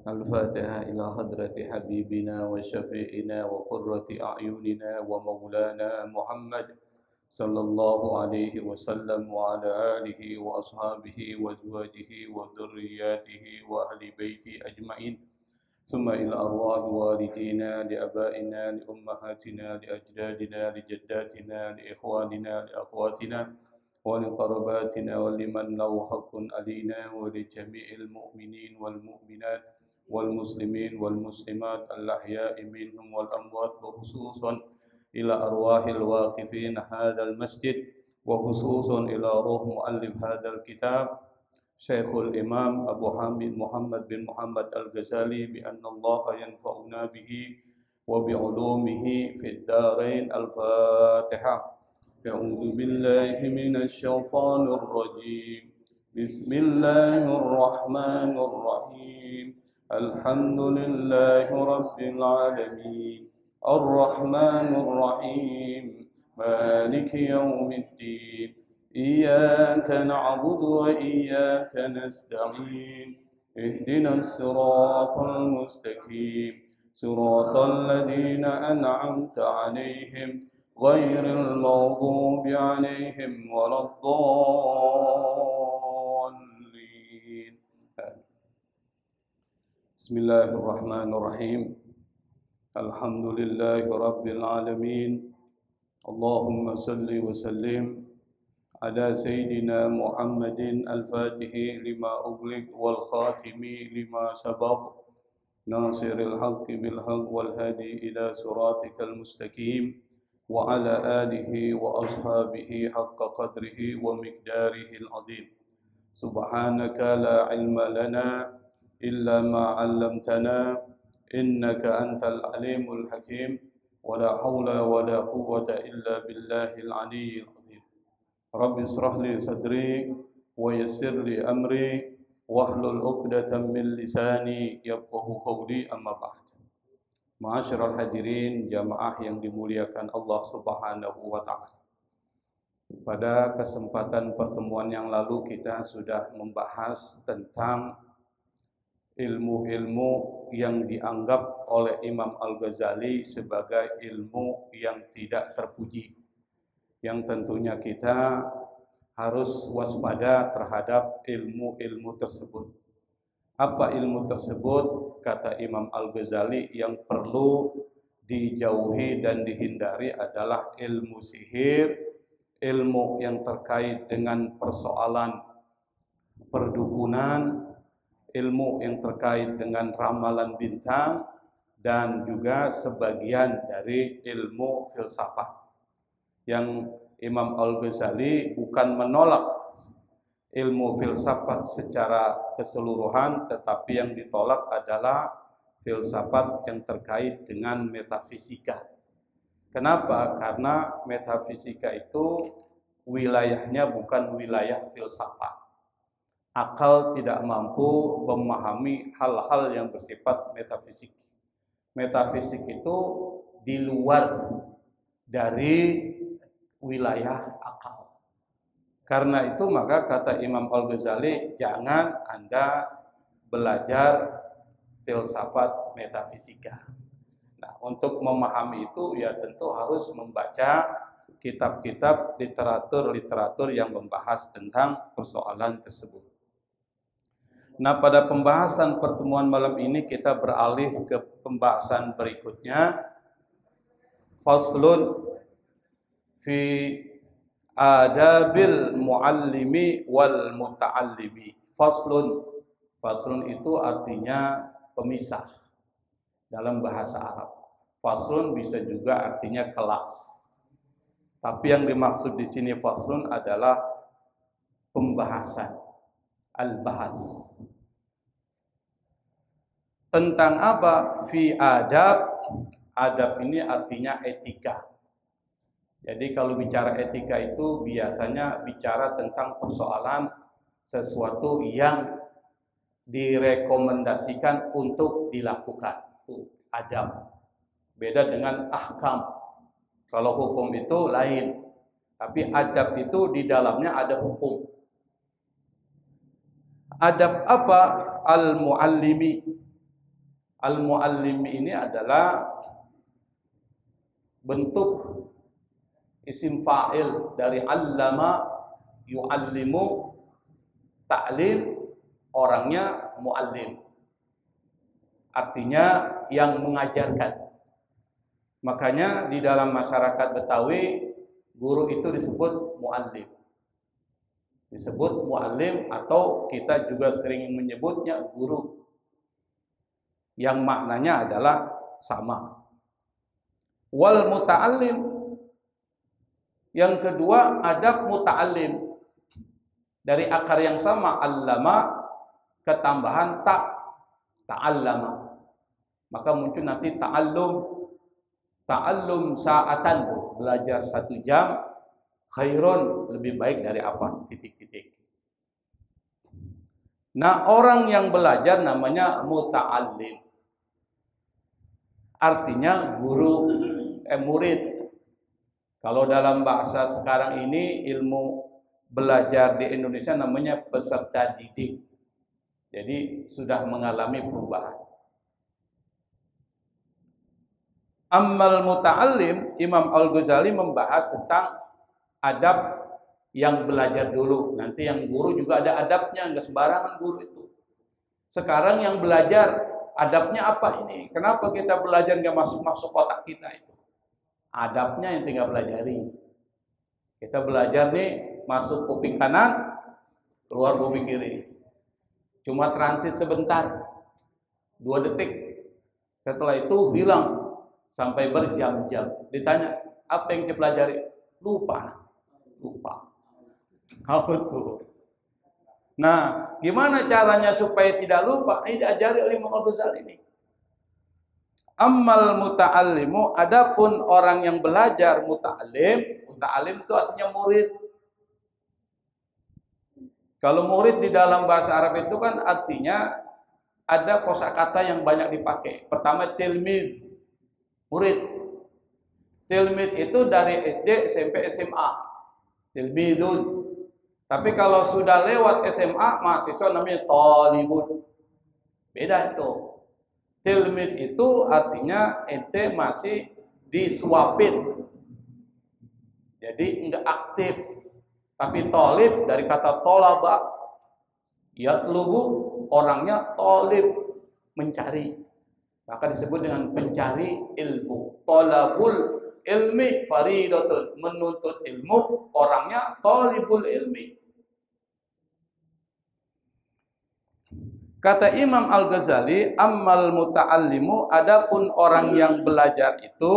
الفاتحة إلى حضرة حبيبنا وشفيعنا وقرة أعيننا ومولانا محمد صلى الله عليه وسلم وعلى آله وأصحابه وأزواجه وذرياته وأهل بيته أجمعين ثم إلى أرواح والدينا لآبائنا لأمهاتنا لأجدادنا لجداتنا لإخواننا لأخواتنا ولقرباتنا ولمن له حق علينا ولجميع المؤمنين والمؤمنات والمسلمين والمسلمات الأحياء منهم والأموات وخصوصا إلى أرواح الواقفين هذا المسجد وخصوصا إلى روح مؤلف هذا الكتاب شيخ الإمام أبو حامد محمد بن محمد الغزالي بأن الله ينفعنا به وبعلومه في الدارين. الفاتحة. أعوذ بالله من الشيطان الرجيم. بسم الله الرحمن الرحيم. الحمد لله رب العالمين الرحمن الرحيم مالك يوم الدين إياك نعبد وإياك نستعين اهدنا الصراط المستقيم صراط الذين أنعمت عليهم غير المغضوب عليهم ولا الضالين. بسم الله الرحمن الرحيم. الحمد لله رب العالمين. اللهم صل وسلم على سيدنا محمد الفاتح لما أغلق والخاتم لما سبق ناصر الحق بالحق والهادي إلى صراطك المستقيم وعلى آله وأصحابه حق قدره ومقداره العظيم. سبحانك لا علم لنا إلا ما علمتنا إنك أنت العليم الحكيم ولا حول ولا قوة إلا بالله العلي العظيم. رب اشرح لي صدري ويسر لي أمري واحلل عقدة من لساني يفقهوا قولي. أما بعد. Ma'asyiral hadirin jamaah yang dimuliakan Allah Subhanahu wa taala. Pada kesempatan pertemuan yang lalu kita sudah membahas tentang ilmu-ilmu yang dianggap oleh Imam Al-Ghazali sebagai ilmu yang tidak terpuji. Yang tentunya kita harus waspada terhadap ilmu-ilmu tersebut. Apa ilmu tersebut? Kata Imam Al-Ghazali, yang perlu dijauhi dan dihindari adalah ilmu sihir, ilmu yang terkait dengan persoalan perdukunan, ilmu yang terkait dengan ramalan bintang, dan juga sebagian dari ilmu filsafat. Yang Imam Al-Ghazali bukan menolak ilmu filsafat secara keseluruhan, tetapi yang ditolak adalah filsafat yang terkait dengan metafisika. Kenapa? Karena metafisika itu wilayahnya bukan wilayah filsafat. Akal tidak mampu memahami hal-hal yang bersifat metafisik. Metafisik itu di luar dari wilayah akal. Karena itu maka kata Imam Al-Ghazali, jangan Anda belajar filsafat metafisika. Nah, untuk memahami itu ya tentu harus membaca kitab-kitab literatur yang membahas tentang persoalan tersebut. Nah, pada pembahasan pertemuan malam ini kita beralih ke pembahasan berikutnya. Faslun fi adabil muallimi wal muta'allimi. Faslun. Faslun itu artinya pemisah dalam bahasa Arab. Faslun bisa juga artinya kelas. Tapi yang dimaksud di sini faslun adalah pembahasan, al-bahas. Tentang apa? Fi adab. Adab ini artinya etika. Jadi kalau bicara etika itu biasanya bicara tentang persoalan sesuatu yang direkomendasikan untuk dilakukan. Itu adab. Beda dengan ahkam. Kalau hukum itu lain. Tapi adab itu di dalamnya ada hukum. Adab apa? Al-muallimi. Al-muallim ini adalah bentuk isim fa'il dari allama yu'allimu, ta'lim, orangnya muallim. Artinya yang mengajarkan. Makanya di dalam masyarakat Betawi guru itu disebut muallim. Disebut muallim atau kita juga sering menyebutnya guru. Yang maknanya adalah sama. Wal muta'allim. Yang kedua adab muta'allim. Dari akar yang sama allama ketambahan ta'allama. Maka muncul nanti ta'allum sa'atan, belajar 1 jam khairun, lebih baik dari apa? Titik-titik. Nah, orang yang belajar namanya muta'allim. Artinya guru, murid. Kalau dalam bahasa sekarang ini ilmu belajar di Indonesia namanya peserta didik. Jadi sudah mengalami perubahan. Ammal muta'allim, Imam Al-Ghazali membahas tentang adab yang belajar dulu. Nanti yang guru juga ada adabnya, enggak sembarangan guru itu. Sekarang yang belajar, adabnya apa ini? Kenapa kita belajar enggak masuk-masuk otak kita itu? Adabnya yang tinggal pelajari. Kita belajar nih, masuk kuping kanan, keluar kuping kiri. Cuma transit sebentar, 2 detik. Setelah itu hilang. Sampai berjam-jam. Ditanya, apa yang dipelajari? Lupa. Tahu tuh. Nah, gimana caranya supaya tidak lupa? Ini diajari oleh Imam Al-Ghazali ini. Ammal muta'allimu, adapun orang yang belajar muta'allim itu artinya murid. Kalau murid di dalam bahasa Arab itu kan artinya ada kosakata yang banyak dipakai. Pertama tilmiz, murid. Tilmiz itu dari SD, SMP, SMA. Tilmizun. Tapi kalau sudah lewat SMA, mahasiswa namanya talibun. Beda itu. Tilmiz itu artinya ente masih disuapin. Jadi enggak aktif. Tapi talib dari kata tolaba. Yatlubu, orangnya talib, mencari. Maka disebut dengan pencari ilmu. Talabul ilmi faridatun, menuntut ilmu, orangnya talibul ilmi. Kata Imam Al-Ghazali, ammal muta'allimu, adapun orang yang belajar itu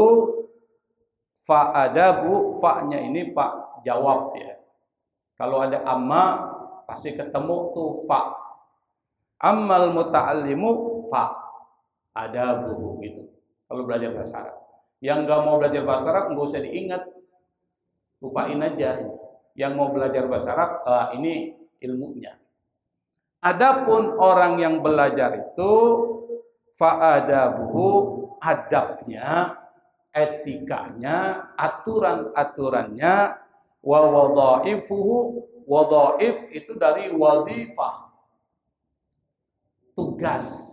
fa'adabu, fa'nya ini fa jawab ya. Kalau ada amma pasti ketemu tuh fa. Ammal muta'allimu fa adabuhu gitu. Kalau belajar bahasa Arab. Yang nggak mau belajar bahasa Arab nggak usah diingat, lupain aja. Yang mau belajar bahasa Arab, ini ilmunya. Adapun orang yang belajar itu fa'adabuhu, adabnya, etikanya, aturan-aturannya, wa wadhaifuhu, wadhaif itu dari wazifah, tugas.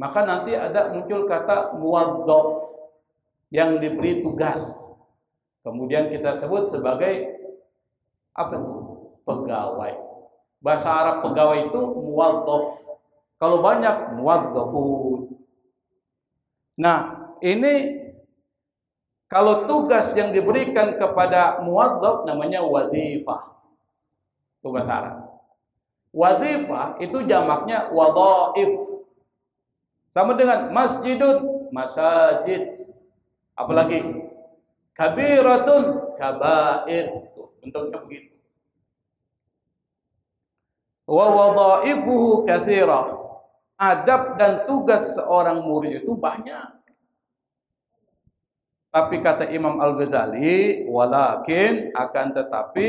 Maka nanti ada muncul kata muwadzaf, yang diberi tugas. Kemudian kita sebut sebagai apa itu? Pegawai. Bahasa Arab pegawai itu muwadzaf. Kalau banyak muwadzafun. Nah, ini kalau tugas yang diberikan kepada muwadzaf namanya wazifah. Itu bahasa Arab. Wazifah itu jamaknya wadhaif. Sama dengan masjidun, masajid. Apalagi kabiratun, kabair. Bentuknya begitu. Wa wadhaifuhu katsirah. Adab dan tugas seorang murid itu banyak. Tapi kata Imam Al-Ghazali, walakin, akan tetapi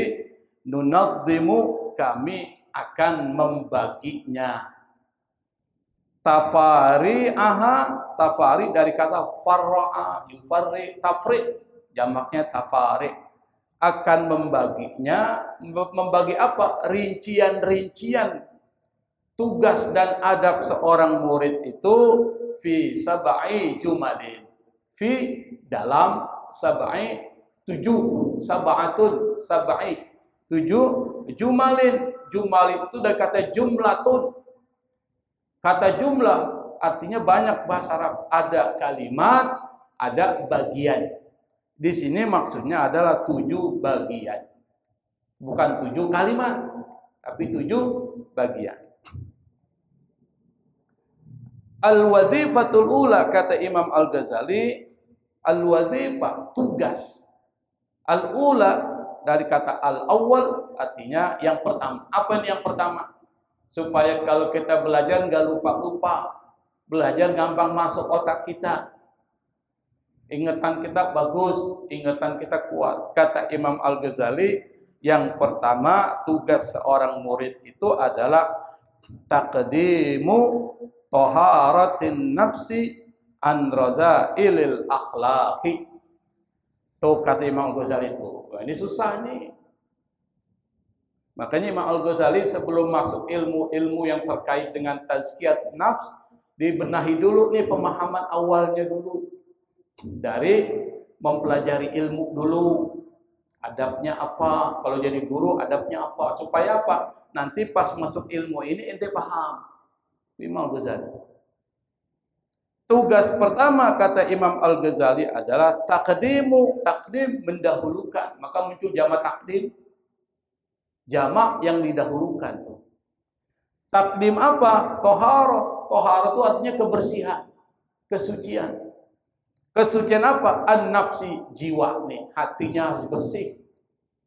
nunadzimu, kami akan membaginya. Tafari'aha, tafari dari kata farra'a, yufarri, tafri, jamaknya tafari. Akan membaginya, membagi apa? Rincian-rincian tugas dan adab seorang murid itu fi sab'i jumalin. Fi dalam sab'i 7, sab'atun, sab'i 7 jumalin. Jumal itu dari kata jumlatun. Kata jumlah artinya banyak bahasa Arab. Ada kalimat, ada bagian. Di sini maksudnya adalah 7 bagian. Bukan 7 kalimat, tapi 7 bagian. Al-wazifatul ula, kata Imam Al-Ghazali, al-wazifah, tugas. Al-ula dari kata al-awwal, artinya yang pertama. Apa ini yang pertama? Supaya kalau kita belajar nggak lupa-lupa, belajar gampang masuk otak kita, ingatan kita bagus, ingatan kita kuat. Kata Imam Al-Ghazali, yang pertama tugas seorang murid itu adalah taqdimu taharatin nafsi an razailil akhlaqi. Tuh kata Imam Al-Ghazali itu. Wah, ini susah nih. Makanya Imam Al-Ghazali sebelum masuk ilmu-ilmu yang terkait dengan tazkiyat nafs, dibenahi dulu nih pemahaman awalnya dulu. Dari mempelajari ilmu dulu. Adabnya apa? Kalau jadi guru adabnya apa? Supaya apa? Nanti pas masuk ilmu ini ente paham. Imam Al-Ghazali. Tugas pertama kata Imam Al-Ghazali adalah takdim mendahulukan. Maka muncul jamak takdim. Jamak yang didahulukan. Takdim apa? Toharo. Toharo itu artinya kebersihan, kesucian. Kesucian apa? An-nafsi, jiwa nih, hatinya harus bersih.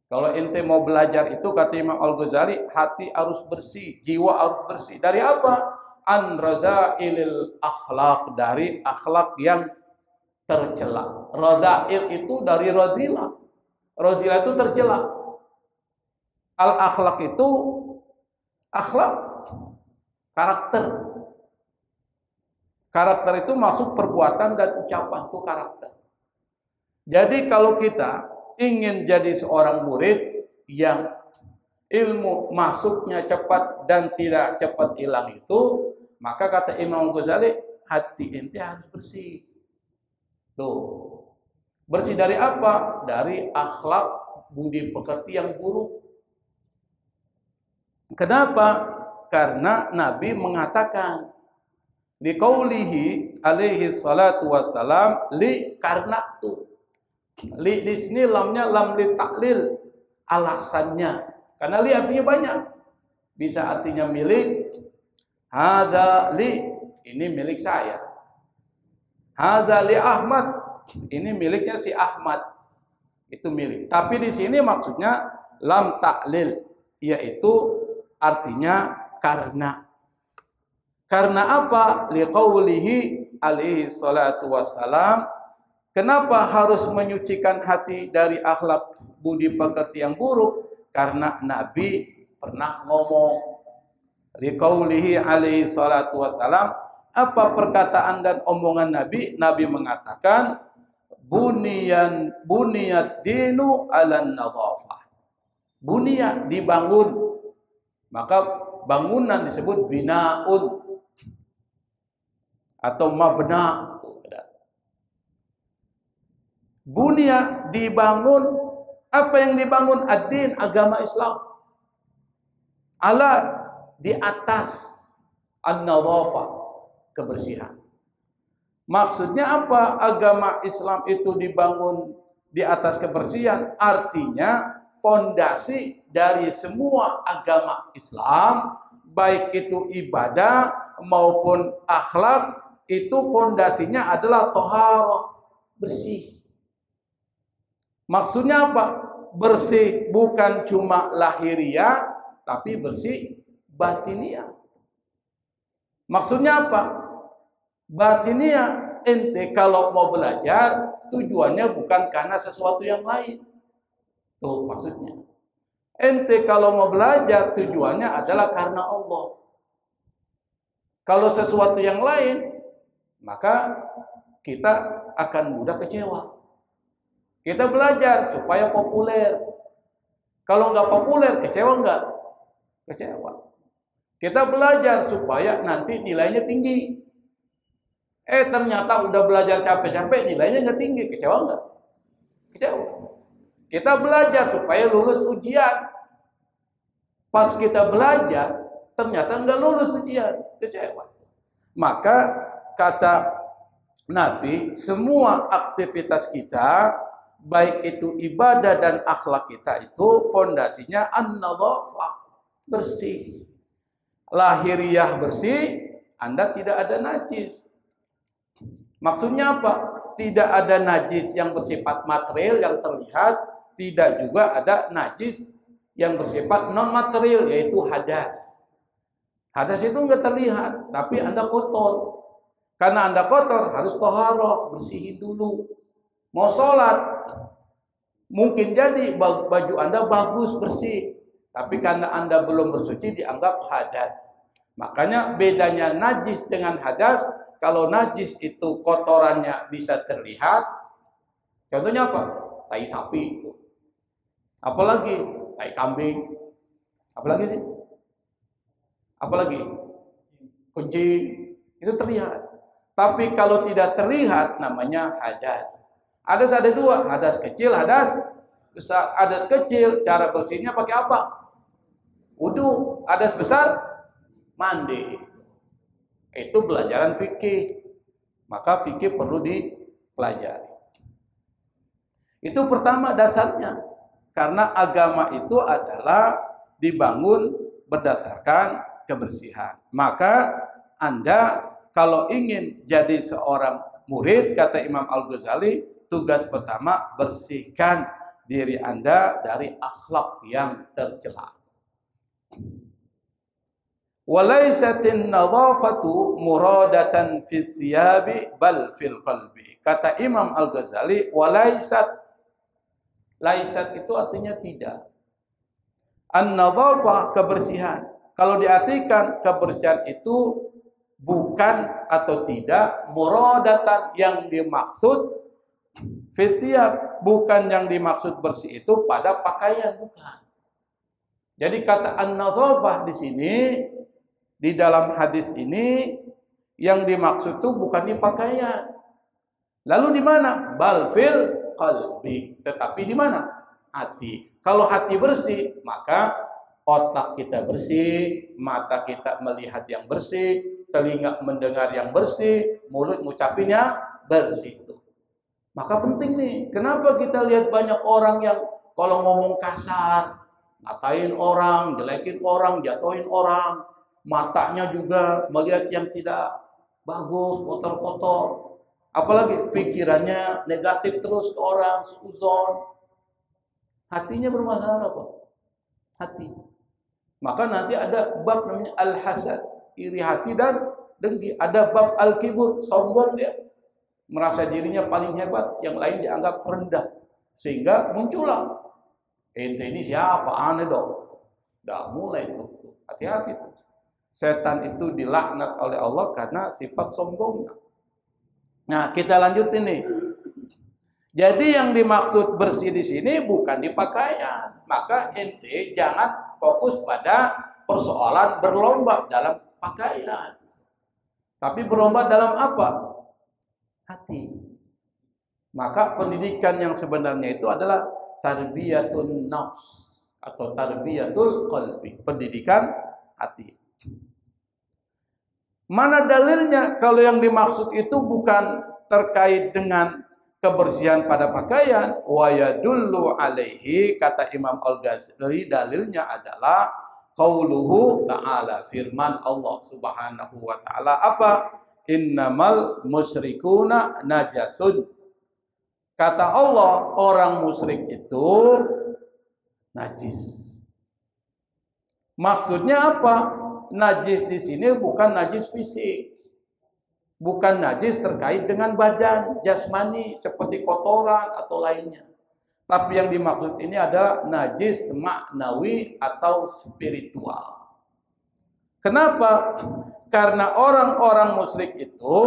Kalau ente mau belajar itu kata Imam Al-Ghazali, hati harus bersih, jiwa harus bersih. Dari apa? An razailil akhlaq, dari akhlak yang tercela. Razail itu dari razilah. Razilah itu tercela. Al akhlak itu akhlak, karakter. Karakter itu masuk perbuatan dan ucapan, itu karakter. Jadi kalau kita ingin jadi seorang murid yang ilmu masuknya cepat dan tidak cepat hilang itu, maka kata Imam Ghazali, hati ente harus bersih. Tuh. Bersih dari apa? Dari akhlak budi pekerti yang buruk. Kenapa? Karena Nabi mengatakan di qaulihi alaihi salatu wassalam, li karena tu. Li di sini lamnya lam li taklil, alasannya. Karena li artinya banyak. Bisa artinya milik. Hadza li, ini milik saya. Hadza li Ahmad, ini miliknya si Ahmad. Itu milik. Tapi di sini maksudnya lam taklil, yaitu artinya karena. Karena apa? Liqaulihi alaihi salatu wassalam. Kenapa harus menyucikan hati dari akhlak budi pekerti yang buruk? Karena Nabi pernah ngomong. Liqaulihi alaihi salatu wassalam. Apa perkataan dan omongan Nabi? Nabi mengatakan, buniyat dinu ala nadhafah. Buniyat, dibangun. Maka bangunan disebut binaun atau mabna. Bunya, dibangun. Apa yang dibangun? Ad-din, agama Islam. Ala, di atas an-nadhafah, kebersihan. Maksudnya apa? Agama Islam itu dibangun di atas kebersihan. Artinya fondasi dari semua agama Islam, baik itu ibadah maupun akhlak, itu fondasinya adalah thaharah, bersih. Maksudnya apa? Bersih bukan cuma lahiriah, tapi bersih batiniah. Maksudnya apa? Batiniah, ente kalau mau belajar, tujuannya bukan karena sesuatu yang lain. Tuh maksudnya. Ente kalau mau belajar, tujuannya adalah karena Allah. Kalau sesuatu yang lain, maka kita akan mudah kecewa. Kita belajar supaya populer. Kalau nggak populer, kecewa nggak? Kecewa. Kita belajar supaya nanti nilainya tinggi. Ternyata udah belajar capek-capek nilainya nggak tinggi. Kecewa nggak? Kecewa. Kita belajar supaya lulus ujian. Pas kita belajar, ternyata nggak lulus ujian. Kecewa. Maka kata Nabi, semua aktivitas kita, baik itu ibadah dan akhlak kita itu fondasinya an-nadhafah, bersih. Lahiriah bersih, Anda tidak ada najis. Maksudnya apa? Tidak ada najis yang bersifat material yang terlihat, tidak juga ada najis yang bersifat non material, yaitu hadas. Hadas itu enggak terlihat, tapi Anda kotor. Karena Anda kotor, harus taharah, bersihin dulu. Mau sholat, mungkin jadi baju Anda bagus, bersih. Tapi karena Anda belum bersuci, dianggap hadas. Makanya bedanya najis dengan hadas, kalau najis itu kotorannya bisa terlihat. Contohnya apa? Tai sapi. Apalagi? Tai kambing. Apalagi sih? Apalagi? Kucing. Itu terlihat. Tapi kalau tidak terlihat, namanya hadas. Hadas ada dua, hadas kecil, hadas besar. Hadas kecil, cara bersihnya pakai apa? Wudu. Hadas besar, mandi. Itu pelajaran fikih. Maka fikih perlu dipelajari. Itu pertama dasarnya. Karena agama itu adalah dibangun berdasarkan kebersihan. Maka Anda kalau ingin jadi seorang murid, kata Imam Al-Ghazali, tugas pertama bersihkan diri Anda dari akhlak yang tercela. Walaisatin nadhafatu muradatan fi thiyabi bal fil qalbi. Kata Imam Al-Ghazali, walaisat, laisat itu artinya tidak. An-nadhafah, kebersihan. Kalau diartikan kebersihan itu bukan atau tidak muradatan, yang dimaksud fi thiyab, bukan yang dimaksud bersih itu pada pakaian, bukan. Jadi kata an-nadhafah di sini, di dalam hadis ini, yang dimaksud itu bukan di pakaian. Lalu di mana? Bal fil qalbi. Tetapi di mana? Hati. Kalau hati bersih, maka otak kita bersih, mata kita melihat yang bersih, telinga mendengar yang bersih, mulut ngucapin yang bersih. Maka penting nih, kenapa kita lihat banyak orang yang kalau ngomong kasar, ngatain orang, jelekin orang, jatuhin orang, matanya juga melihat yang tidak bagus, kotor-kotor. Apalagi pikirannya negatif terus ke orang, suzon. Hatinya bermasalah apa? Hati. Maka nanti ada bab namanya al-hasad, iri hati dan dengki. Ada bab al-kibur, sombong dia. Merasa dirinya paling hebat, yang lain dianggap rendah. Sehingga muncullah, ente ini siapa? Aneh dong. Dah mulai itu. Hati-hati itu. Setan itu dilaknat oleh Allah karena sifat sombongnya. Nah, kita lanjutin nih. Jadi yang dimaksud bersih di sini bukan di pakaian. Maka ente jangan fokus pada persoalan berlomba dalam pakaian. Tapi berlomba dalam apa? Hati. Maka pendidikan yang sebenarnya itu adalah tarbiyatun nafs atau tarbiyatul qalbi, pendidikan hati. Mana dalilnya kalau yang dimaksud itu bukan terkait dengan kebersihan pada pakaian? Wa yadullu alaihi, kata Imam Al-Ghazali, dalilnya adalah qauluhu ta'ala, firman Allah Subhanahu wa taala apa? Innamal musyrikuna najasun. Kata Allah, orang musyrik itu najis. Maksudnya apa? Najis di sini bukan najis fisik. Bukan najis terkait dengan badan, jasmani, seperti kotoran atau lainnya. Tapi yang dimaksud ini adalah najis maknawi atau spiritual. Kenapa? Karena orang-orang musyrik itu,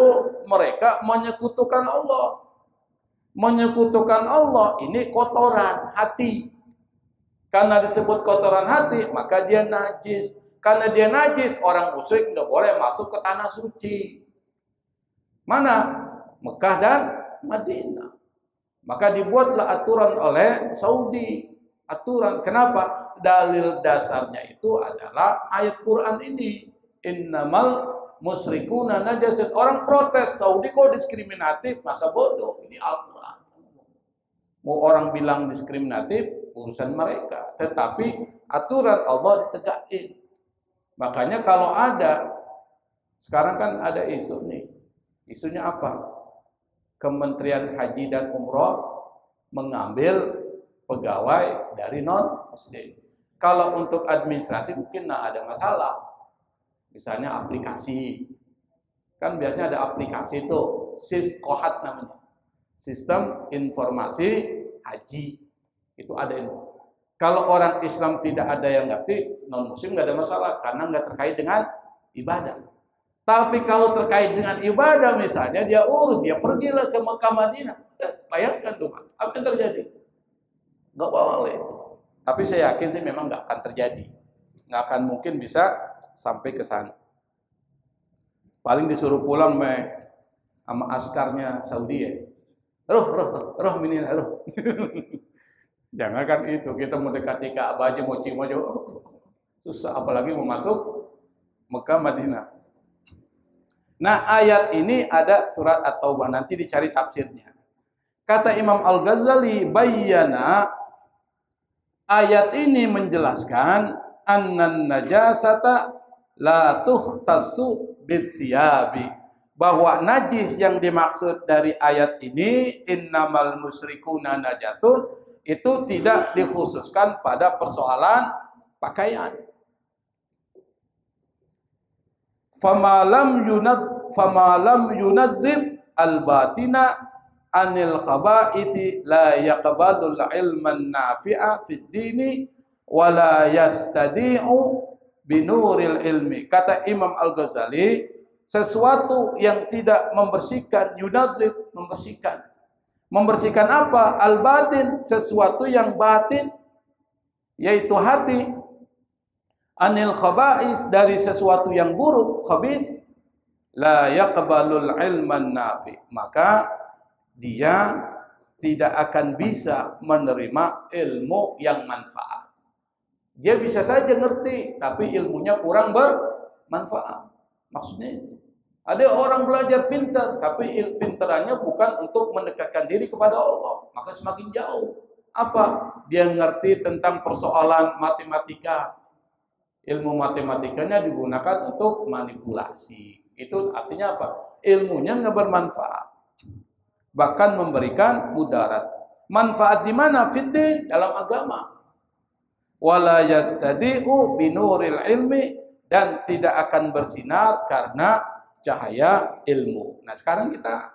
mereka menyekutukan Allah. Menyekutukan Allah, ini kotoran hati. Karena disebut kotoran hati, maka dia najis. Karena dia najis, orang musyrik nggak boleh masuk ke tanah suci. Mana? Mekah dan Madinah. Maka dibuatlah aturan oleh Saudi. Aturan. Kenapa? Dalil dasarnya itu adalah ayat Quran ini. Innamal musyrikuna najasun. Orang protes, Saudi kok diskriminatif? Masa bodoh? Ini Al-Quran. Mau orang bilang diskriminatif, urusan mereka. Tetapi aturan Allah ditegakkan. Makanya kalau ada, sekarang kan ada isu nih. Isunya apa? Kementerian Haji dan Umroh mengambil pegawai dari non-muslim. Kalau untuk administrasi mungkin ada masalah. Misalnya aplikasi. Kan biasanya ada aplikasi itu, SIS-Kohat namanya. Sistem Informasi Haji. Itu ada ini. Kalau orang Islam tidak ada yang ngerti, non-muslim nggak ada masalah karena nggak terkait dengan ibadah. Tapi kalau terkait dengan ibadah misalnya dia urus, dia pergilah ke Mekah Madinah. Bayangkan tuh Pak, apa yang terjadi? Nggak boleh. Tapi saya yakin sih memang nggak akan terjadi. Nggak akan mungkin bisa sampai ke sana. Paling disuruh pulang sama askarnya Saudi ya. Roh minin roh. Jangan kan itu, kita mau dekati Ka'bah aja mau cium aja. Susah apalagi mau masuk Mekah Madinah. Nah, ayat ini ada surat At-Taubah, nanti dicari tafsirnya. Kata Imam Al-Ghazali, bayyana, ayat ini menjelaskan annan najasata la tuhtassu bitsiyabi, bahwa najis yang dimaksud dari ayat ini innamal musyrikuna najasun itu tidak dikhususkan pada persoalan pakaian. Famalam yunazzib al-batina anil khaba'ithi la yaqbalul ilman nafi'a fid dini wa la yastadi'u binuril ilmi. Kata Imam Al-Ghazali, sesuatu yang tidak membersihkan, yunazzib, membersihkan. Membersihkan apa? Al-batin, sesuatu yang batin, yaitu hati. Anil khaba'is, dari sesuatu yang buruk, khabith, la yaqbalul ilman nafi, maka dia tidak akan bisa menerima ilmu yang manfaat. Dia bisa saja ngerti, tapi ilmunya kurang bermanfaat. Maksudnya itu. Ada orang belajar pintar, tapi pintarannya bukan untuk mendekatkan diri kepada Allah, maka semakin jauh. Apa? Dia ngerti tentang persoalan matematika. Ilmu matematikanya digunakan untuk manipulasi. Itu artinya apa? Ilmunya nggak bermanfaat. Bahkan memberikan mudarat. Manfaat di mana? Fiddin, dalam agama. Wala yastadi'u binuril ilmi, dan tidak akan bersinar karena cahaya ilmu. Nah, sekarang kita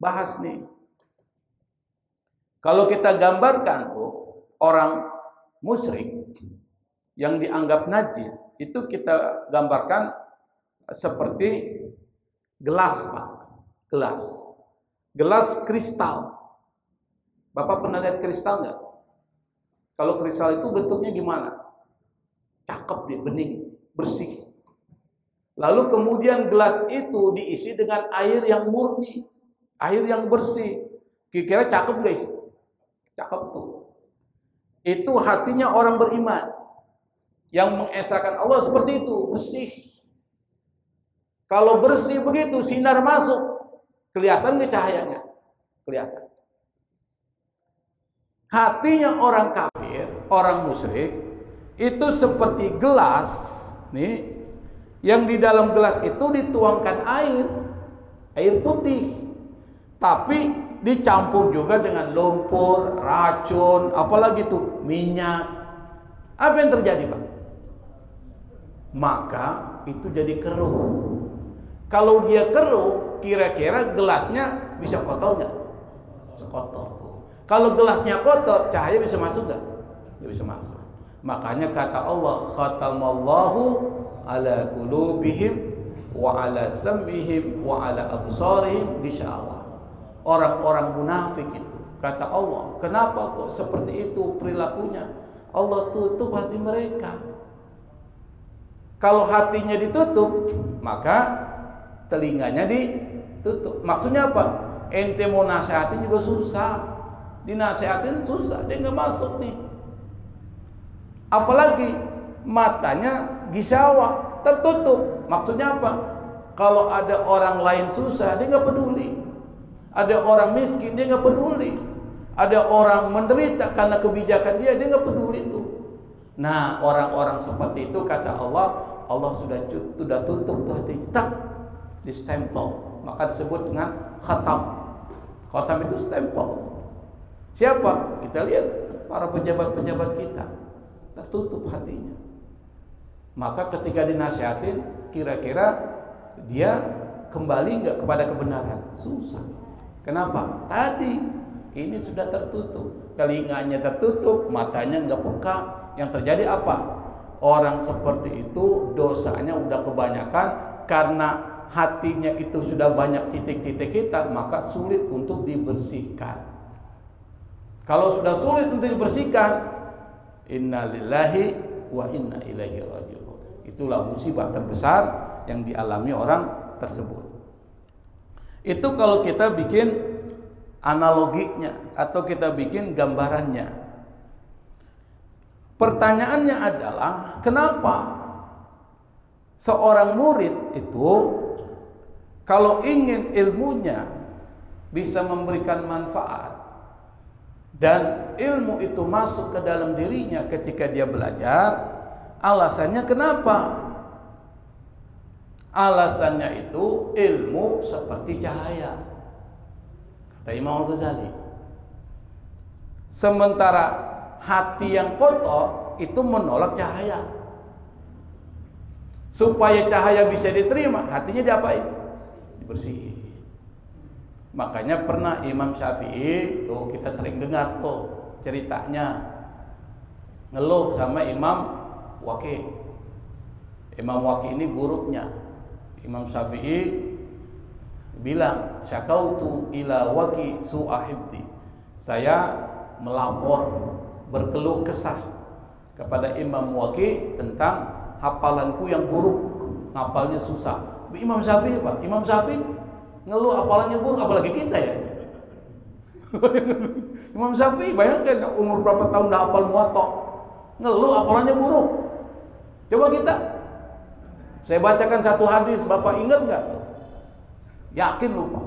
bahas nih. Kalau kita gambarkan tuh orang musyrik yang dianggap najis, itu kita gambarkan seperti gelas, Pak. Gelas kristal. Bapak pernah lihat kristal nggak? Kalau kristal itu bentuknya gimana? Cakep dia, bening, bersih. Lalu kemudian gelas itu diisi dengan air yang murni, air yang bersih. Kira-kira cakep guys? Cakep tuh. Itu hatinya orang beriman yang mengesahkan Allah seperti itu, bersih. Kalau bersih begitu, sinar masuk, kelihatan nggak cahayanya? Kelihatan. Hatinya orang kafir, orang musyrik, itu seperti gelas, nih, yang di dalam gelas itu dituangkan air putih, tapi dicampur juga dengan lumpur, racun, apalagi tuh minyak. Apa yang terjadi, Pak? Maka itu jadi keruh. Kalau dia keruh, kira-kira gelasnya bisa kotor nggak? Bisa kotor tuh. Kalau gelasnya kotor, cahaya bisa masuk nggak? Nggak bisa masuk. Makanya kata Allah, khatamallahu ala qulubihim wa ala sam'ihim wa ala absarihim bisyawah. Orang-orang munafik itu, kata Allah, kenapa kok seperti itu perilakunya? Allah tutup hati mereka. Kalau hatinya ditutup, maka telinganya ditutup. Maksudnya apa? Ente mau nasihatin juga susah. Dinasihatin susah, dia nggak masuk nih. Apalagi matanya gisyawa, tertutup. Maksudnya apa? Kalau ada orang lain susah, dia nggak peduli. Ada orang miskin, dia nggak peduli. Ada orang menderita karena kebijakan dia nggak peduli itu. Nah, orang-orang seperti itu kata Allah, Allah sudah tutup tuh hatinya, tak distempel, maka disebut dengan khatam. Khatam itu stempel. Siapa? Kita lihat para pejabat-pejabat kita tertutup hatinya. Maka ketika dinasihatin, kira-kira dia kembali nggak kepada kebenaran? Susah. Kenapa? Tadi ini sudah tertutup, telinganya tertutup, matanya nggak peka. Yang terjadi apa? Orang seperti itu dosanya udah kebanyakan karena hatinya itu sudah banyak titik-titik hitam, maka sulit untuk dibersihkan. Kalau sudah sulit untuk dibersihkan, innalillahi wa inna ilaihi raji'un. Itulah musibah terbesar yang dialami orang tersebut. Itu kalau kita bikin analoginya atau kita bikin gambarannya. Pertanyaannya adalah, kenapa seorang murid itu kalau ingin ilmunya bisa memberikan manfaat dan ilmu itu masuk ke dalam dirinya ketika dia belajar, alasannya kenapa? Alasannya itu ilmu seperti cahaya, kata Imam Al-Ghazali. Sementara hati yang kotor itu menolak cahaya. Supaya cahaya bisa diterima, hatinya diapain? Dibersihin. Makanya pernah Imam Syafi'i, tuh kita sering dengar tuh ceritanya, ngeluh sama Imam Waqi'. Imam Waqi' ini gurunya Imam Syafi'i, bilang, syakautu ila Waqi' su'a hifdi. Saya melapor, berkeluh kesah kepada Imam Waqi' tentang hafalanku yang buruk, ngapalnya susah. Imam Syafi'i, Pak, Imam Syafi'i ngeluh hafalannya buruk, apalagi kita ya. Imam Syafi'i, bayangkan umur berapa tahun dah hafal Muwatta, ngeluh hafalannya buruk. Coba kita, saya bacakan satu hadis, Bapak ingat nggak? Yakin lupa?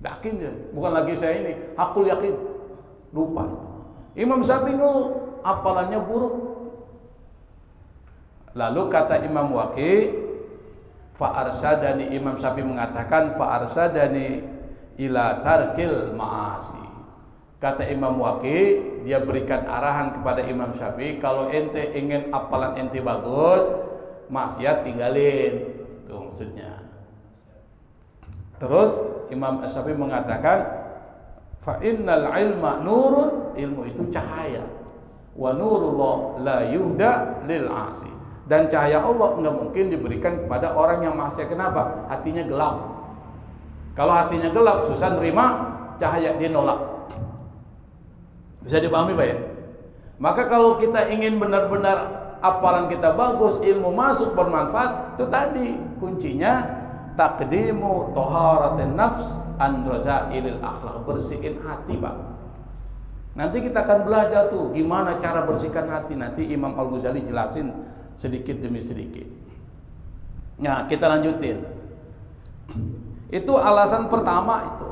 Yakin ya, bukan lagi saya ini, hakul yakin, lupa. Imam Syafi'i ngeluh hafalannya buruk. Lalu kata Imam Waqi', fa'arsadani, Imam Syafi'i mengatakan fa'arsadani ila tarkil ma'asi. Kata Imam Waqi', dia berikan arahan kepada Imam Syafi'i, kalau ente ingin hafalan ente bagus, maksiat tinggalin. Itu maksudnya. Terus Imam Syafi'i mengatakan fa innal ilma nurun, ilmu itu cahaya. Wa nurullah la yuhda lil 'asi. Dan cahaya Allah enggak mungkin diberikan kepada orang yang maksiat. Kenapa? Hatinya gelap. Kalau hatinya gelap, susah nerima cahaya, dia nolak. Bisa dipahami, Pak ya? Maka kalau kita ingin benar-benar hafalan kita bagus, ilmu masuk bermanfaat, itu tadi kuncinya taqdimu taharatin nafs an razailil akhlaq, bersihin hati, Pak. Nanti kita akan belajar tuh gimana cara bersihkan hati. Nanti Imam Al-Ghazali jelasin sedikit demi sedikit. Nah, kita lanjutin. Itu alasan pertama itu.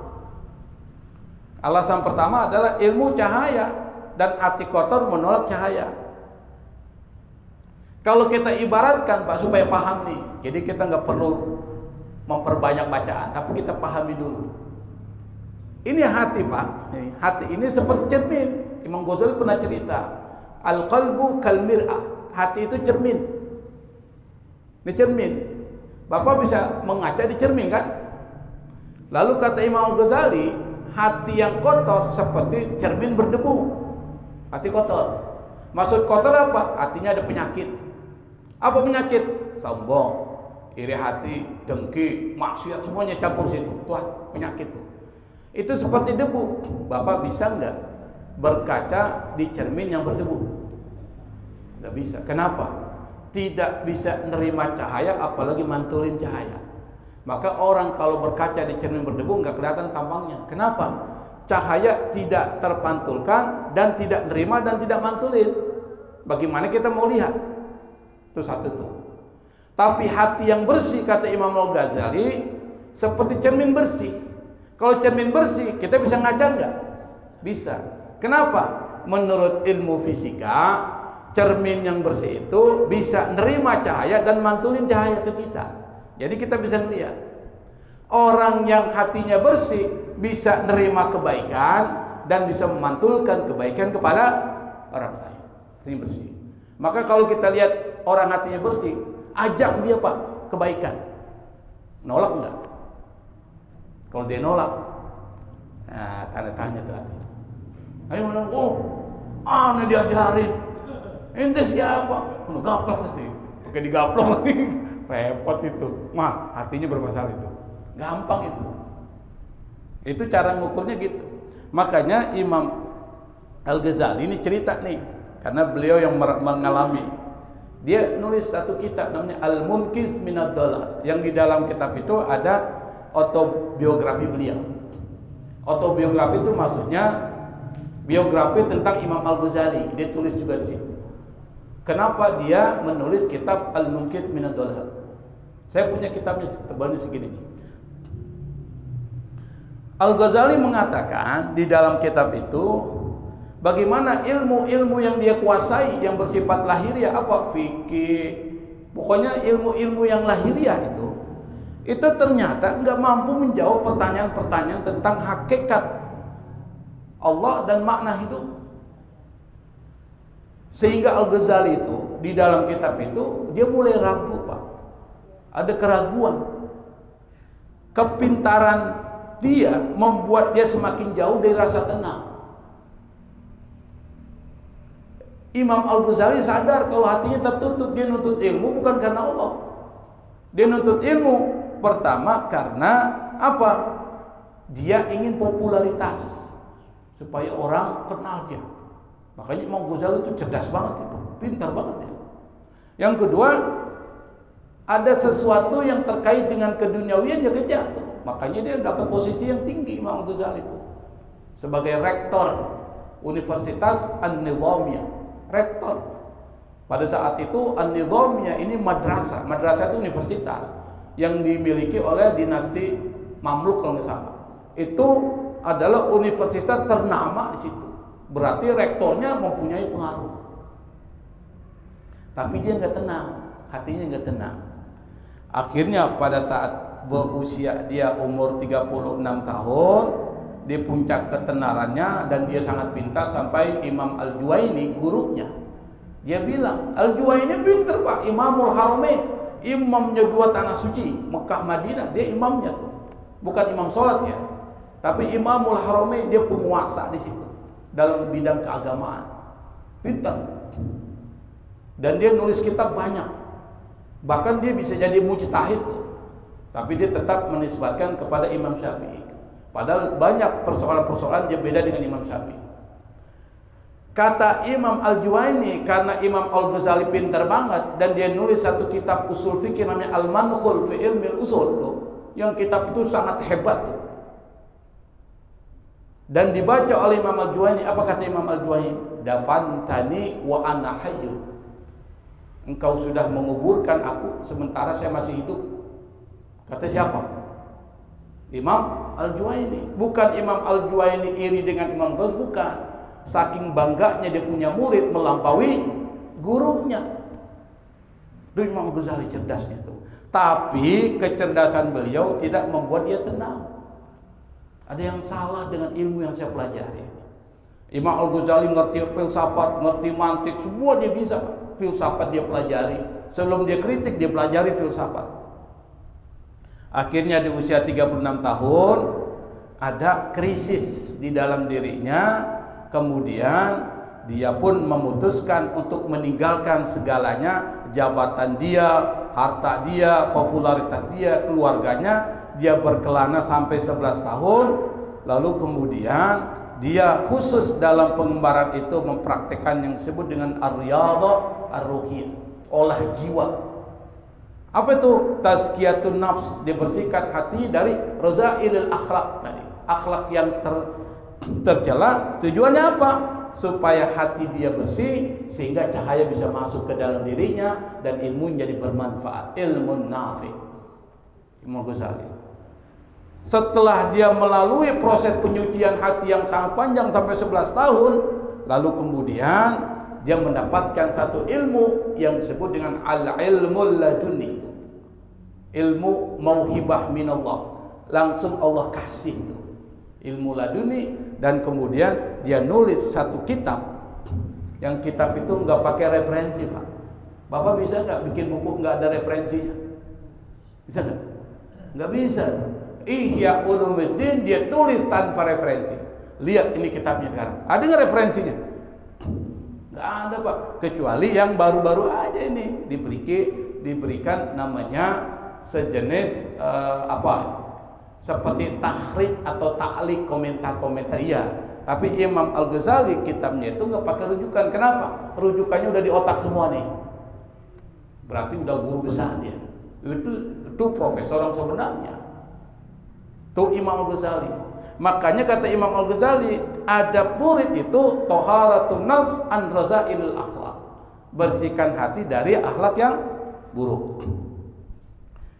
Alasan pertama adalah ilmu cahaya dan hati kotor menolak cahaya. Kalau kita ibaratkan, Pak, supaya paham nih. Jadi kita nggak perlu memperbanyak bacaan, tapi kita pahami dulu. Ini hati, Pak. Hati ini seperti cermin. Imam Ghazali pernah cerita, al-qalbu kal mir'ah. Hati itu cermin. Ini cermin. Bapak bisa mengaca di cermin kan? Lalu kata Imam Ghazali, hati yang kotor seperti cermin berdebu. Hati kotor. Maksud kotor apa? Hatinya ada penyakit. Apa penyakit? Sombong, iri hati, dengki, maksiat, semuanya campur situ. Itu penyakit tuh. Itu seperti debu. Bapak bisa nggak berkaca di cermin yang berdebu? Nggak bisa. Kenapa? tidak bisa nerima cahaya, apalagi mantulin cahaya. Maka orang kalau berkaca di cermin berdebu nggak kelihatan tampangnya. Kenapa? Cahaya tidak terpantulkan dan tidak nerima dan tidak mantulin. Bagaimana kita mau lihat? Itu satu tuh. Tapi hati yang bersih, kata Imam Al-Ghazali, seperti cermin bersih. Kalau cermin bersih, kita bisa ngaca nggak? Bisa. Kenapa? Menurut ilmu fisika, cermin yang bersih itu bisa nerima cahaya dan mantulin cahaya ke kita. Jadi kita bisa melihat. Orang yang hatinya bersih bisa nerima kebaikan dan bisa memantulkan kebaikan kepada orang lain. Hatinya bersih. Maka kalau kita lihat orang hatinya bersih, ajak dia Pak kebaikan. Nolak enggak? Kalau dia nolak, nah tanda tanya tuh hati. Ayo bilang, oh, aneh diajarin. Ente siapa? Udah gaplok nanti. Pakai digaplok lagi. Repot itu. Mah, hatinya bermasalah itu. Gampang itu. Itu cara ngukurnya gitu. Makanya Imam Al-Ghazali ini cerita nih, karena beliau yang mengalami. Dia nulis satu kitab namanya Al-Munqiz Minad Dhalal. Yang di dalam kitab itu ada autobiografi beliau. Autobiografi itu maksudnya biografi tentang Imam Al-Ghazali. Dia tulis juga di situ. Kenapa dia menulis kitab Al-Munqiz Minad Dhalal? Saya punya kitabnya tebalnya segini nih. Al-Ghazali mengatakan di dalam kitab itu bagaimana ilmu-ilmu yang dia kuasai yang bersifat lahiriah, apa fikih, pokoknya ilmu-ilmu yang lahiriah itu ternyata nggak mampu menjawab pertanyaan-pertanyaan tentang hakikat Allah dan makna hidup. Sehingga Al-Ghazali itu di dalam kitab itu dia mulai ragu Pak. Ada keraguan. Kepintaran dia membuat dia semakin jauh dari rasa tenang. Imam Al-Ghazali sadar kalau hatinya tertutup. Dia nuntut ilmu bukan karena Allah. Dia nuntut ilmu pertama karena apa? Dia ingin popularitas supaya orang kenal dia. Makanya Imam Ghazali itu cerdas banget itu, pintar banget ya. Yang kedua, ada sesuatu yang terkait dengan keduniawian dia kejar. Makanya dia dapat posisi yang tinggi Imam Ghazali itu sebagai rektor Universitas An-Nizamiyah. Rektor. Pada saat itu An-Nizamiyah ini madrasah. Madrasah itu universitas yang dimiliki oleh dinasti Mamluk kalau nggak salah. Itu adalah universitas ternama di situ. Berarti rektornya mempunyai pengaruh. Tapi dia nggak tenang, hatinya nggak tenang. Akhirnya pada saat berusia dia umur 36 tahun, di puncak ketenarannya dan dia sangat pintar sampai Imam Al-Juwaini gurunya. Dia bilang, Al-Juwaini pintar Pak, Imamul Haramain, imamnya dua tanah suci, Mekah Madinah, dia imamnya tuh. Bukan imam sholat ya, tapi Imamul Haramain, dia penguasa di situ dalam bidang keagamaan. Pintar. Dan dia nulis kitab banyak. Bahkan dia bisa jadi mujtahid, tapi dia tetap menisbatkan kepada Imam Syafi'i. Padahal banyak persoalan-persoalan dia beda dengan Imam Syafi'i. Kata Imam Al-Juwaini, karena Imam Al-Ghazali pintar banget dan dia nulis satu kitab usul fikih namanya Al-Mankhul fi Ilmil Usul tuh. Yang kitab itu sangat hebat tuh. Dan dibaca oleh Imam Al-Juwaini, apa kata Imam Al-Juwaini? Dafantani wa ana hayyun. Engkau sudah menguburkan aku sementara saya masih hidup. Kata siapa? Imam Al-Juwaini. Bukan Imam Al-Juwaini iri dengan Imam Ghazali, bukan. Saking bangganya dia punya murid melampaui gurunya. Itu Imam Ghazali cerdasnya itu. Tapi kecerdasan beliau tidak membuat dia tenang. Ada yang salah dengan ilmu yang saya pelajari. Imam Al-Ghazali ngerti filsafat, ngerti mantik, semua dia bisa. Filsafat dia pelajari. Sebelum dia kritik, dia pelajari filsafat. Akhirnya di usia 36 tahun ada krisis di dalam dirinya. Kemudian dia pun memutuskan untuk meninggalkan segalanya, jabatan dia, harta dia, popularitas dia, keluarganya. Dia berkelana sampai 11 tahun. Lalu kemudian dia khusus dalam pengembaraan itu mempraktikkan yang disebut dengan ar-riyadhah ar-ruhiyah. olah jiwa. Apa itu? Tazkiyatun nafs, dibersihkan hati dari razailil akhlak tadi. Akhlak yang tercela. Tujuannya apa? Supaya hati dia bersih, sehingga cahaya bisa masuk ke dalam dirinya dan ilmu jadi bermanfaat. Ilmun nafi'. Imam Ghazali. Setelah dia melalui proses penyucian hati yang sangat panjang sampai 11 tahun, lalu kemudian dia mendapatkan satu ilmu yang disebut dengan al-ilmul laduni. Ilmu mauhibah minallah. Langsung Allah kasih itu. Ilmu laduni, dan kemudian dia nulis satu kitab. Yang kitab itu nggak pakai referensi, Pak. Bapak bisa nggak bikin buku nggak ada referensinya? Bisa nggak? Nggak bisa. Ihya Ulumuddin dia tulis tanpa referensi. Lihat ini kitabnya sekarang. Ada nggak referensinya? Nggak ada, Pak. Kecuali yang baru-baru aja ini diberikan namanya sejenis seperti tahrij atau ta'liq, komentar-komentar. Iya. Tapi Imam Al-Ghazali kitabnya itu nggak pakai rujukan. Kenapa? Rujukannya udah di otak semua nih. Berarti udah guru besar dia. Itu profesor yang sebenarnya. Itu Imam Al-Ghazali. Makanya kata Imam Al-Ghazali, adab murid itu taharatun nafs an razailil akhlak. Bersihkan hati dari akhlak yang buruk.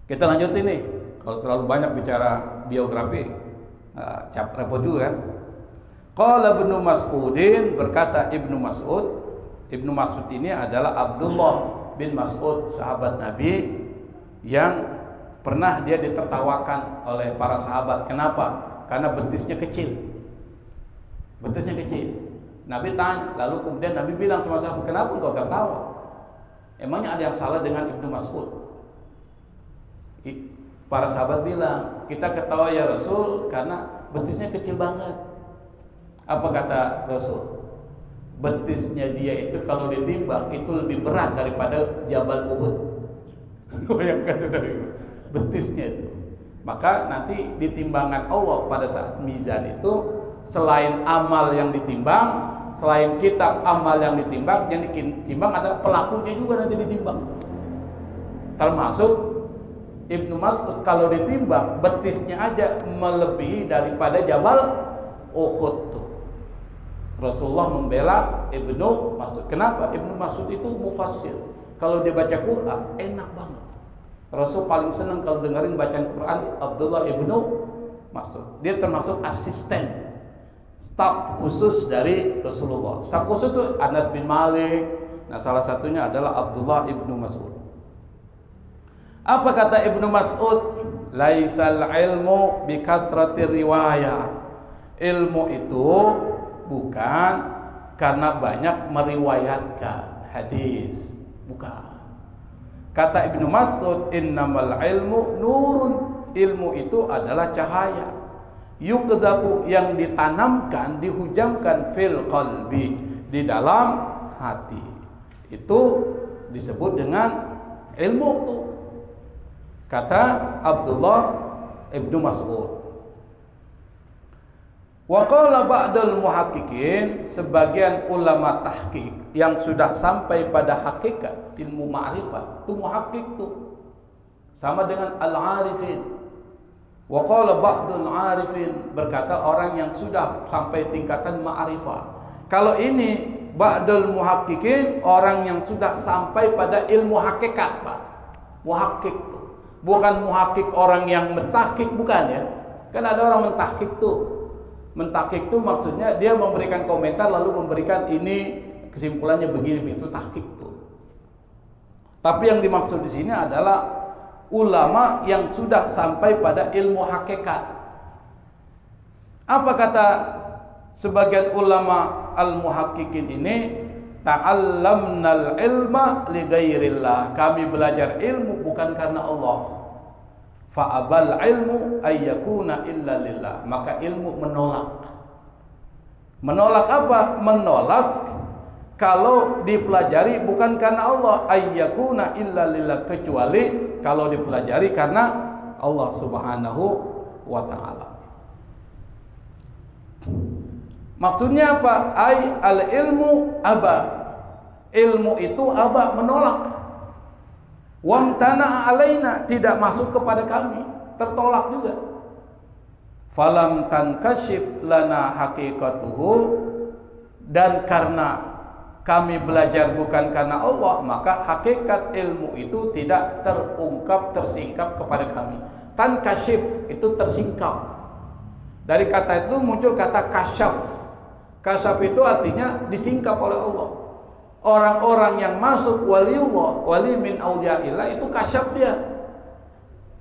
Kita lanjut ini. Kalau terlalu banyak bicara biografi, repot juga kan. Qala Ibnu Mas'udin, berkata Ibnu Mas'ud. Ibnu Mas'ud ini adalah Abdullah bin Mas'ud, sahabat Nabi yang pernah dia ditertawakan oleh para sahabat. Kenapa? Karena betisnya kecil. Betisnya kecil. Nabi tanya, lalu kemudian Nabi bilang sama sahabat, kenapa engkau tertawa? Emangnya ada yang salah dengan Ibnu Mas'ud? Para sahabat bilang, kita ketawa ya Rasul karena betisnya kecil banget. Apa kata Rasul? Betisnya dia itu kalau ditimbang itu lebih berat daripada Jabal Uhud. Bayangkan itu dari betisnya itu. Maka nanti di timbangan Allah pada saat mizan itu, selain amal yang ditimbang, selain kitab amal yang ditimbang, yang ditimbang ada pelakunya juga nanti ditimbang. Termasuk Ibnu Mas'ud kalau ditimbang betisnya aja melebihi daripada Jabal Uhud tuh. Rasulullah membela Ibnu Mas'ud. Kenapa? Ibnu Mas'ud itu mufassir. Kalau dia baca Quran enak banget. Rasul paling senang kalau dengerin bacaan Quran Abdullah Ibnu Mas'ud. Dia termasuk asisten, staf khusus dari Rasulullah. Staf khusus itu Anas bin Malik. Nah, salah satunya adalah Abdullah Ibnu Mas'ud. Apa kata Ibnu Mas'ud? Laisal ilmu bi kasratir riwayat. Ilmu itu bukan karena banyak meriwayatkan hadis, bukan. Kata Ibnu Mas'ud, innamal ilmu nurun. Ilmu itu adalah cahaya. Yuqdhafu, yang ditanamkan, dihujamkan fil qalbi, di dalam hati. Itu disebut dengan ilmu itu. Kata Abdullah Ibnu Mas'ud. Wa qala ba'dul muhaqqiqin, sebagian ulama tahqiq yang sudah sampai pada hakikat ilmu ma'rifat, itu muhaqqiq tuh. Sama dengan al-arifin. Wa qala ba'dul arifin, berkata orang yang sudah sampai tingkatan ma'rifah. Kalau ini ba'dul muhaqqiqin, orang yang sudah sampai pada ilmu hakikat, Pak. Muhaqqiq tuh. Bukan muhakik orang yang mentahkik, bukan ya. Kan ada orang mentahkik tuh. Mentahkik tuh maksudnya dia memberikan komentar lalu memberikan ini kesimpulannya begini, itu tahkik tuh. Tapi yang dimaksud di sini adalah ulama yang sudah sampai pada ilmu hakikat. Apa kata sebagian ulama al-muhaqqiqin ini? Ta'allamnal ilma li ghairillah. Kami belajar ilmu bukan karena Allah. Fa'abal ilmu ayyakuna illa lillah. Maka ilmu menolak. Menolak apa? Menolak kalau dipelajari bukan karena Allah. Ayyakuna illa lillah, kecuali kalau dipelajari karena Allah Subhanahu wa ta'ala. Maksudnya apa? Ay al ilmu aba. Ilmu itu aba, menolak. Wamtana alaina, tidak masuk kepada kami, tertolak juga. Falam tankashif lana haqiqatuhu, dan karena kami belajar bukan karena Allah, maka hakikat ilmu itu tidak terungkap, tersingkap kepada kami. Tankashif itu tersingkap. Dari kata itu muncul kata kasyaf. Kasyaf itu artinya disingkap oleh Allah. Orang-orang yang masuk waliullah, wali min auliyaillah, itu kasyaf dia.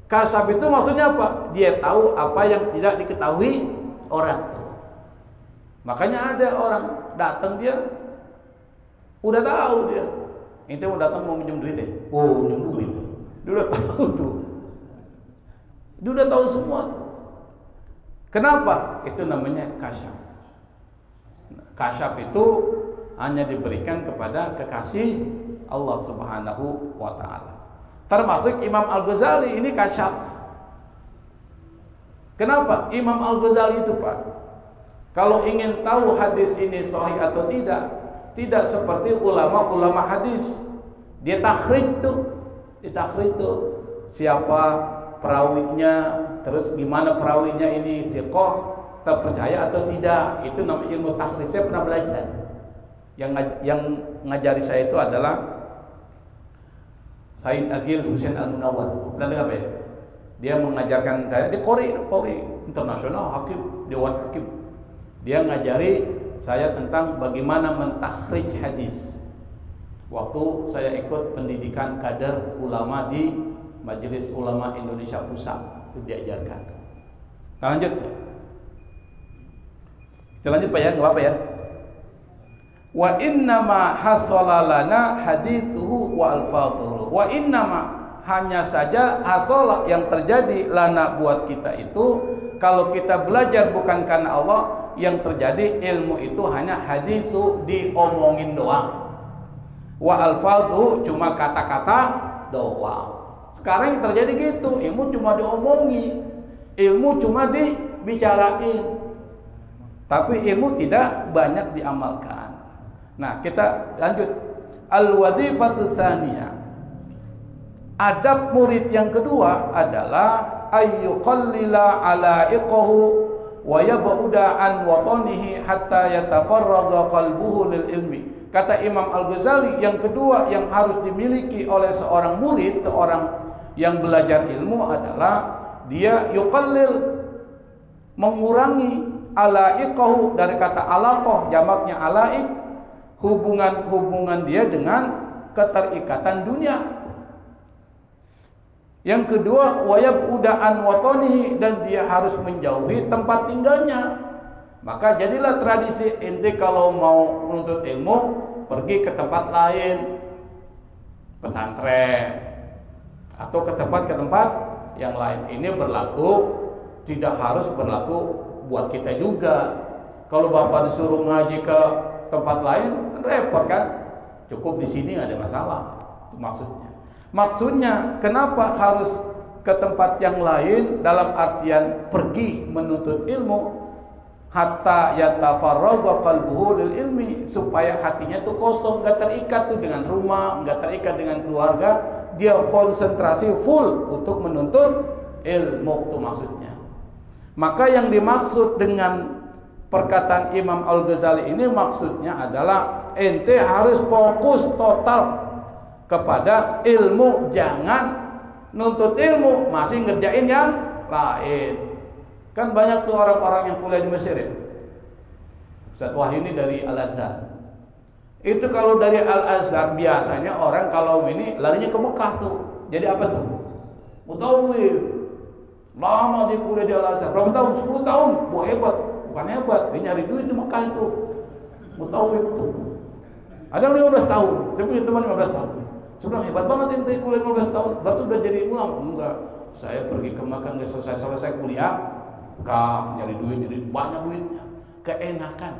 Kasyaf itu maksudnya apa? Dia tahu apa yang tidak diketahui orang. Makanya ada orang datang, dia udah tahu dia. Ini mau datang mau minjem duit ya? Oh, minjem duit. Dia udah tahu tuh. Dia udah tahu semua tuh. Kenapa? Itu namanya kasyaf. Kasyaf itu hanya diberikan kepada kekasih Allah Subhanahu wa ta'ala. Termasuk Imam Al-Ghazali ini kasyaf. Kenapa? Imam Al-Ghazali itu, Pak, kalau ingin tahu hadis ini sahih atau tidak, tidak seperti ulama-ulama hadis. Dia takhrij tuh. Siapa perawinya, terus gimana perawinya ini, thiqah, terpercaya atau tidak. Itu namanya ilmu takhrij. Saya pernah belajar. Yang ngajari saya itu adalah Said Agil Husain Al-Munawwar. Pernah dengar ya? Dia mengajarkan saya, dia Qori internasional, hakim, dewan hakim. Dia ngajari saya tentang bagaimana mentakhrij hadis. Waktu saya ikut pendidikan kader ulama di Majelis Ulama Indonesia Pusat, itu diajarkan. Nah, lanjut. Kita lanjut Pak ya, enggak apa-apa ya. Wa innama hasala lana hadithuhu wa alfadhuhu. Wa innama, hanya saja hasala yang terjadi lana buat kita itu, kalau kita belajar bukan karena Allah, yang terjadi ilmu itu hanya hadisu, diomongin doang. Wa alfadhuhu, cuma kata-kata doang. Sekarang yang terjadi gitu, ilmu cuma diomongi, ilmu cuma dibicarain, tapi ilmu tidak banyak diamalkan. Nah, kita lanjut. Al-wadhifatu tsaniyah. Adab murid yang kedua adalah ayyuqallila alaiqahu wa yab'uda an watanihi hatta yatafarraga qalbuhu lil ilmi. Kata Imam Al-Ghazali, yang kedua yang harus dimiliki oleh seorang murid, seorang yang belajar ilmu adalah dia yuqallil, mengurangi, alaiqahu, dari kata alaqah, jamaknya alaik, hubungan dia dengan keterikatan dunia. Yang kedua, wayab udaan watonihi, dan dia harus menjauhi tempat tinggalnya. Maka jadilah tradisi, ente kalau mau menuntut ilmu pergi ke tempat lain, pesantren, atau ke tempat yang lain. Ini berlaku, tidak harus berlaku buat kita juga. Kalau bapak disuruh ngaji ke tempat lain, repot kan? Cukup di sini nggak ada masalah. Maksudnya kenapa harus ke tempat yang lain? Dalam artian pergi menuntut ilmu, hatta yatafarraga qalbuhu lil ilmi, supaya hatinya tuh kosong, nggak terikat tuh dengan rumah, nggak terikat dengan keluarga. Dia konsentrasi full untuk menuntut ilmu, itu maksudnya. Maka yang dimaksud dengan perkataan Imam Al-Ghazali ini maksudnya adalah ente harus fokus total kepada ilmu, jangan nuntut ilmu masih ngerjain yang lain. Kan banyak tuh orang-orang yang kuliah di Mesir ya. Ustaz Wahyu ini dari Al-Azhar. Itu kalau dari Al-Azhar biasanya orang kalau ini larinya ke Mekah tuh. Jadi apa tuh? Mutawif. Lama dia kuliah di Al-Azhar. Berapa tahun? 10 tahun. Wah, hebat. Bukan hebat, dia nyari duit di Mekah itu. Mutawif tuh. Ada yang 15 tahun. Saya punya teman 15 tahun. Saya bilang, hebat banget ente kuliah 15 tahun. Berarti udah jadi ulama. Enggak. Saya pergi ke Mekah nggak selesai kuliah. Nyari duit, jadi banyak duitnya. Keenakan.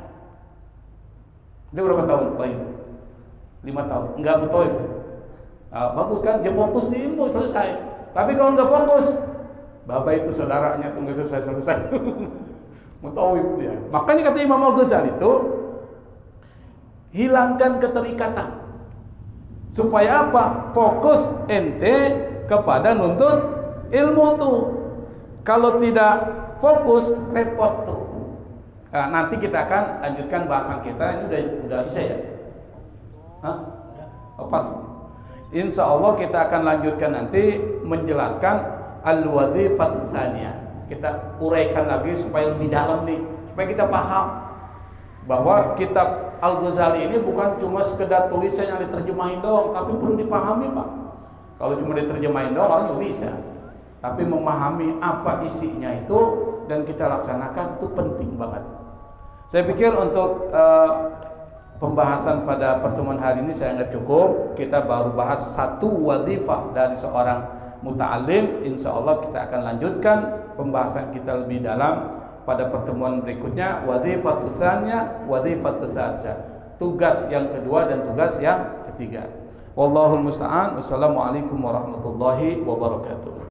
Dia berapa tahun? Bayu? 5 tahun. Enggak mutawif. Bagus kan? Dia fokus di ilmu, selesai. Tapi kalau enggak fokus, bapak itu saudaranya tunggu selesai. Mutawif dia. Makanya kata Imam Al-Ghazali itu, hilangkan keterikatan. Supaya apa? Fokus ente kepada nuntut ilmu tuh. Kalau tidak fokus, repot tuh. Nah, nanti kita akan lanjutkan bahasan kita. Ini udah bisa ya? Hah? Pas. Insya Allah kita akan lanjutkan nanti menjelaskan al-wadhifat tsaniyah. Kita uraikan lagi supaya lebih dalam nih, supaya kita paham bahwa kitab Al-Ghazali ini bukan cuma sekedar tulisan yang diterjemahin doang, tapi perlu dipahami, Pak. Kalau cuma diterjemahin doang orang nggak bisa. Tapi memahami apa isinya itu dan kita laksanakan itu penting banget. Saya pikir untuk pembahasan pada pertemuan hari ini saya anggap cukup. Kita baru bahas satu wadhifah dari seorang muta'alim. Insya Allah kita akan lanjutkan pembahasan kita lebih dalam pada pertemuan berikutnya. Wadhifatu tsaniyah, wadhifatu tsalitsa. Tugas yang kedua dan tugas yang ketiga. Wallahul musta'an. Wassalamualaikum warahmatullahi wabarakatuh.